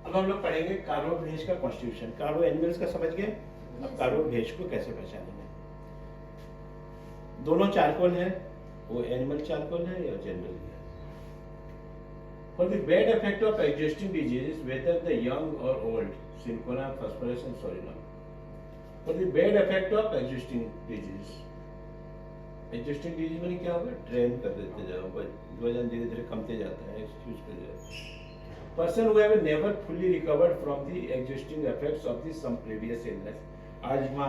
अब हम लोग पढ़ेंगे कार्बोभेज का कॉन्स्टिट्यूशन। कार्बो एनिमल्स का समझ गए, अब कार्बोभेज को कैसे पहचानेंगे। दोनों चारकोल है, वो एनिमल चारकोल है या जनरल है। For the bad effect of existing disease whether the young or old, cinchona, phosphorus and solanum. For the bad effect of existing disease, existing disease में क्या होगा, ट्रेन कर देते जाओ, वजन धीरे धीरे कमते जाता है, एक्सक्यूज कर जाता है। Person who have never fully recovered from the existing effects of the some previous illness, asthma,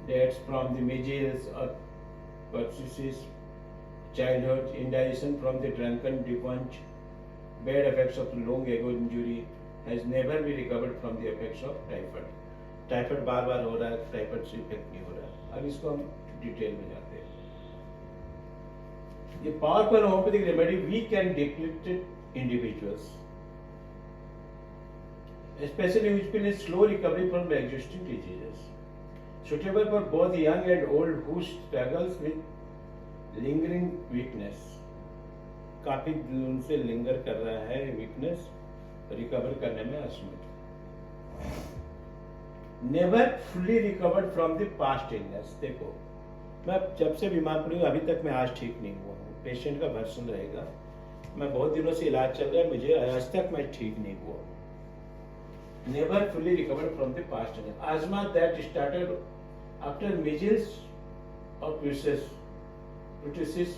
deaths from the measles or pertussis, childhood, indigestion from the drunken debauch, bad effects of long ago injury, has never been recovered from the effects of typhoid. Typhoid बार बार हो रहा है, typhoid से effect नहीं हो रहा। अब इसको हम डिटेल में जाते हैं। ये powerful homeopathic remedy weak and depleted individuals, especially useful in slow recovery from the existing diseases, suitable for both young and old who struggles with lingering weakness, काफी दिन से लिंगर कर रहा है वीकनेस, रिकवर करने में असमर्थ। Never fully recovered from the past illness. देखो, मैं जब से बीमार पड़ी हूँ अभी तक मैं आज ठीक नहीं हुआ हूँ। पेशेंट का वर्सन रहेगा, मैं बहुत दिनों से इलाज चल रहा है, मुझे आज तक मैं ठीक नहीं हुआ हूँ। Never fully recovered from the past illness. Asthma that started after measles or pertussis,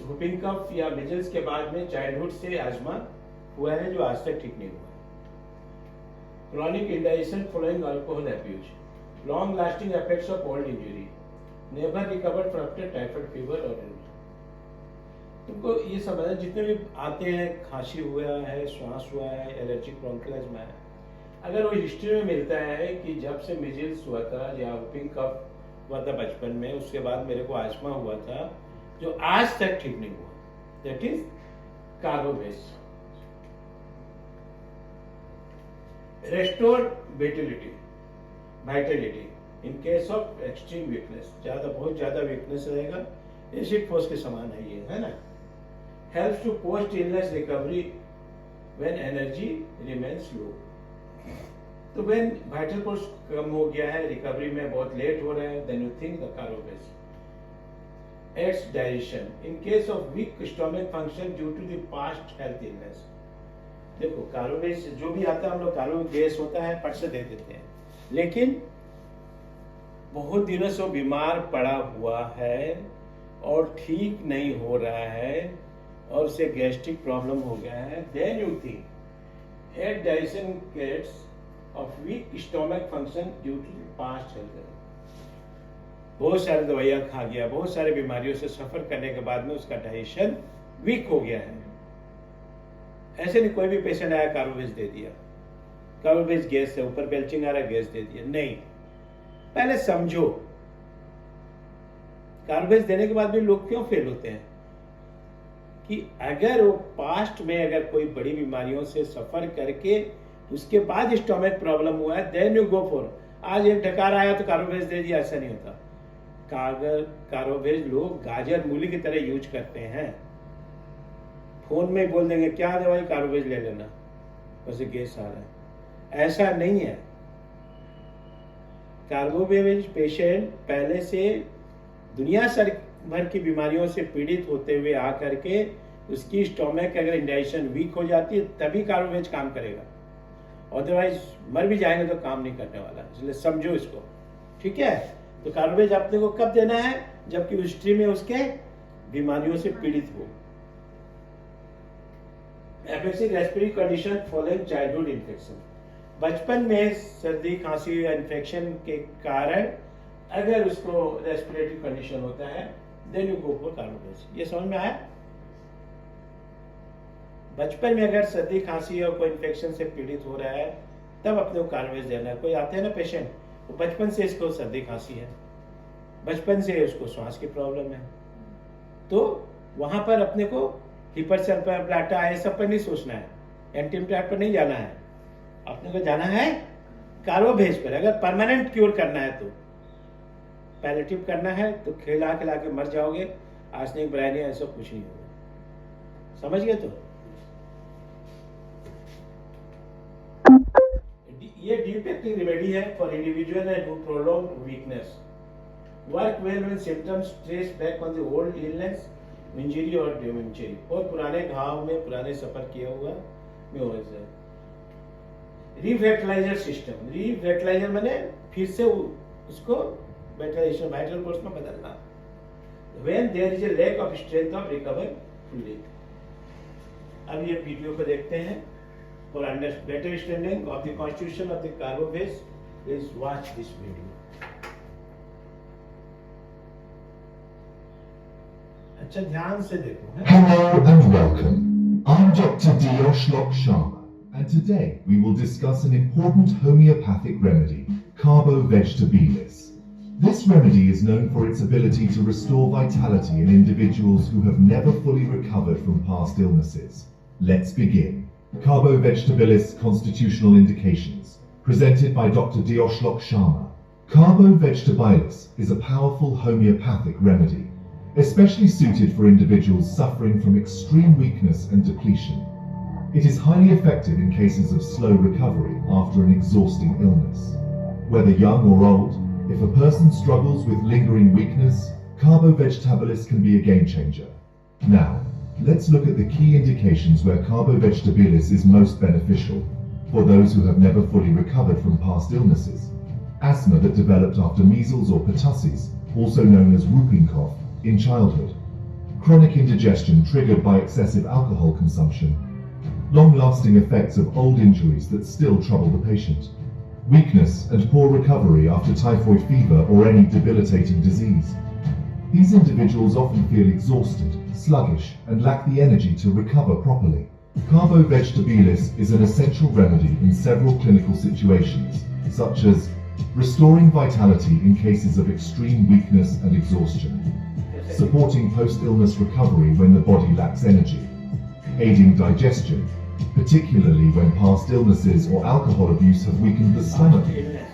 whooping cough या measles के बाद में चाइल्डहुड से asthma हुआ है जो आज तक ठीक नहीं हुआ है। Chronic indigestion following alcohol abuse, long lasting effects of old injury, never recovered from after typhoid fever or तुमको ये समझना, जितने भी आते हैं, खांसी हुआ है, श्वास हुआ है, एलर्जिक ब्रोंकाइटिस है, अगर वो हिस्ट्री में मिलता है कि जब से मिजिल्स हुआ था या व्हिपिंग कफ हुआ था बचपन में, उसके बाद मेरे को आस्मा हुआ था जो आज तक ठीक नहीं हुआ, that is carbo veg. Restore vitality in case of extreme weakness, बहुत ज्यादा वीकनेस रहेगा, एसिड फोर्स के समान है ये, है ना। Helps to post illness recovery when energy remains low. तो व्हेन वाइटल फोर्स कम हो गया है, रिकवरी में बहुत लेट हो रहा है, then you think the carbo veg. Aids digestion in case of weak stomach function due to the past health illness. देखो, कार्बोभेज जो भी आता है हम लोग कार्बोभेज गैस होता है फट से दे देते हैं, लेकिन बहुत दिनों से बीमार पड़ा हुआ है और ठीक नहीं हो रहा है और उसे गैस्ट्रिक प्रॉब्लम हो गया है, then you think aid digestion gets of weak stomach function due to the past health। बहुत सारी दवाइयां खा गया, बहुत सारे बीमारियों से सफर करने के बाद में उसका डाइजेशन वीक हो गया है। ऐसे नहीं कोई भी पेशेंट आया कार्बोभेज दे दिया, कार्बोभेज गैस है, ऊपर बेल्चिंग आ रहा है, गैस दे दिया, नहीं। पहले समझो कार्बोभेज देने के बाद भी लोग क्यों फेल होते हैं, कि अगर वो पास्ट में अगर कोई बड़ी बीमारियों से सफर करके उसके बाद स्टोमक प्रॉब्लम हुआ है, देन यू गो फॉर। आज एक ढकार आया तो कार्बोभेज दे दिया, ऐसा नहीं होता। कार्बोभेज लोग गाजर मूली की तरह यूज करते हैं, फोन में बोल देंगे क्या दवाई, कार्बोभेज ले लेना, वैसे गैस आ रहा है, ऐसा नहीं है। कार्बोभेज पेशेंट पहले से दुनिया भर की बीमारियों से पीड़ित होते हुए आकर के उसकी स्टोमक अगर इंडाइजेशन वीक हो जाती है तभी कार्बोभेज काम करेगा, अदरवाइज मर भी जाएंगे तो काम नहीं करने वाला। इसलिए समझो इसको, ठीक है। तो कार्बोभेज आपने को कब देना है, जबकि हिस्ट्री में उसके बीमारियों से पीड़ित हो। Effective respiratory condition following childhood infection, बचपन में सर्दी खांसी या इन्फेक्शन के कारण अगर उसको रेस्पिरेटरी कंडीशन होता है, देन यू गो फॉर कार्बोभेज। ये समझ में आया। बचपन में अगर सर्दी खांसी और कोई इन्फेक्शन से पीड़ित हो रहा है तब अपने को कार्बोभेज देना है। कोई आते हैं ना पेशेंट, तो बचपन से इसको सर्दी खांसी है, बचपन से उसको श्वास की प्रॉब्लम है, तो वहां पर अपने को हिपरसल्फोप्लाटा ये सब पर नहीं सोचना है, एंटीइन्फ्लेमेटरी पर नहीं जाना है, अपने को जाना है कार्बोभेज पर। अगर परमानेंट क्योर करना है तो, पैलेटिव करना है तो खिला खिला के मर जाओगे, आर्सेनिक ब्रायनिया ऐसा कुछ नहीं होगा। समझ गए तो। ये डीप एक्टिंग रेमेडी है for individual and who prolong weakness, work well when symptoms trace back on the old illness, injury और डेमेंचरी, और पुराने घाव में पुराने सफर किया हुआ में हो जाए। रिवेटलाइजर सिस्टम, रिवेटलाइजर माने फिर से उसको वाइटलाइजेशन वाइटल कोर्स में बदलना, when there is a lack of strength of recover fully. अब ये वीडियो को देखते हैं। For better understanding of the constitution of the carbophage, please watch this video. अच्छा ध्यान से देखो। Hello and welcome. I'm Dr. Dioshlok Sharma, and today we will discuss an important homeopathic remedy, Carbo Vegetabilis. This remedy is known for its ability to restore vitality in individuals who have never fully recovered from past illnesses. Let's begin. Carbo Vegetabilis Constitutional Indications, presented by Dr. Dioshlok Sharma. Carbo Vegetabilis is a powerful homeopathic remedy, especially suited for individuals suffering from extreme weakness and depletion. It is highly effective in cases of slow recovery after an exhausting illness. Whether young or old, if a person struggles with lingering weakness, Carbo Vegetabilis can be a game changer. Now, let's look at the key indications where Carbo Vegetabilis is most beneficial for those who have never fully recovered from past illnesses. Asthma that developed after measles or pertussis, also known as whooping cough, in childhood. Chronic indigestion triggered by excessive alcohol consumption. Long-lasting effects of old injuries that still trouble the patient. Weakness and poor recovery after typhoid fever or any debilitating disease. These individuals often feel exhausted, sluggish, and lack the energy to recover properly. Carbo Vegetabilis is an essential remedy in several clinical situations, such as restoring vitality in cases of extreme weakness and exhaustion, supporting post-illness recovery when the body lacks energy, aiding digestion, particularly when past illnesses or alcohol abuse have weakened the stomach,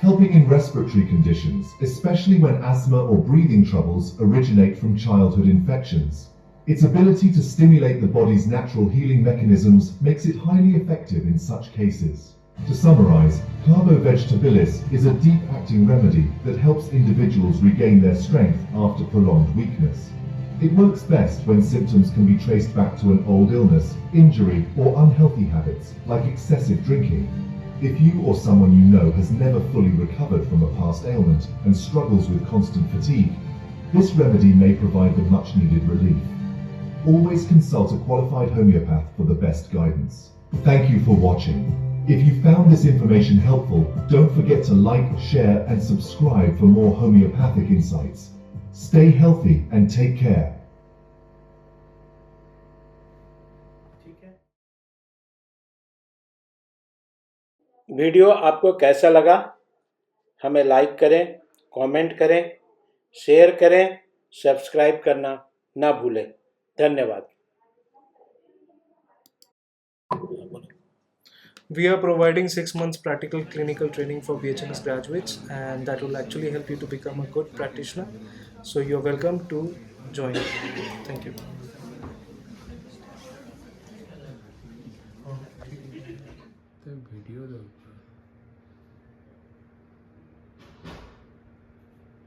helping in respiratory conditions, especially when asthma or breathing troubles originate from childhood infections. Its ability to stimulate the body's natural healing mechanisms makes it highly effective in such cases. To summarize, Carbo Vegetabilis is a deep-acting remedy that helps individuals regain their strength after prolonged weakness. It works best when symptoms can be traced back to an old illness, injury, or unhealthy habits, like excessive drinking. If you or someone you know has never fully recovered from a past ailment and struggles with constant fatigue, this remedy may provide the much-needed relief. Always consult a qualified homeopath for the best guidance. Thank you for watching. If you found this information helpful, don't forget to like, share, and subscribe for more homeopathic insights. Stay healthy and take care. ठीक है। Video आपको कैसा लगा? हमें like करें, comment करें, share करें, subscribe करना ना भूलें। धन्यवाद। We are providing 6 months practical clinical training for BHMS graduates, and that will actually help you to become a good practitioner. So you're welcome to join. Thank you. The video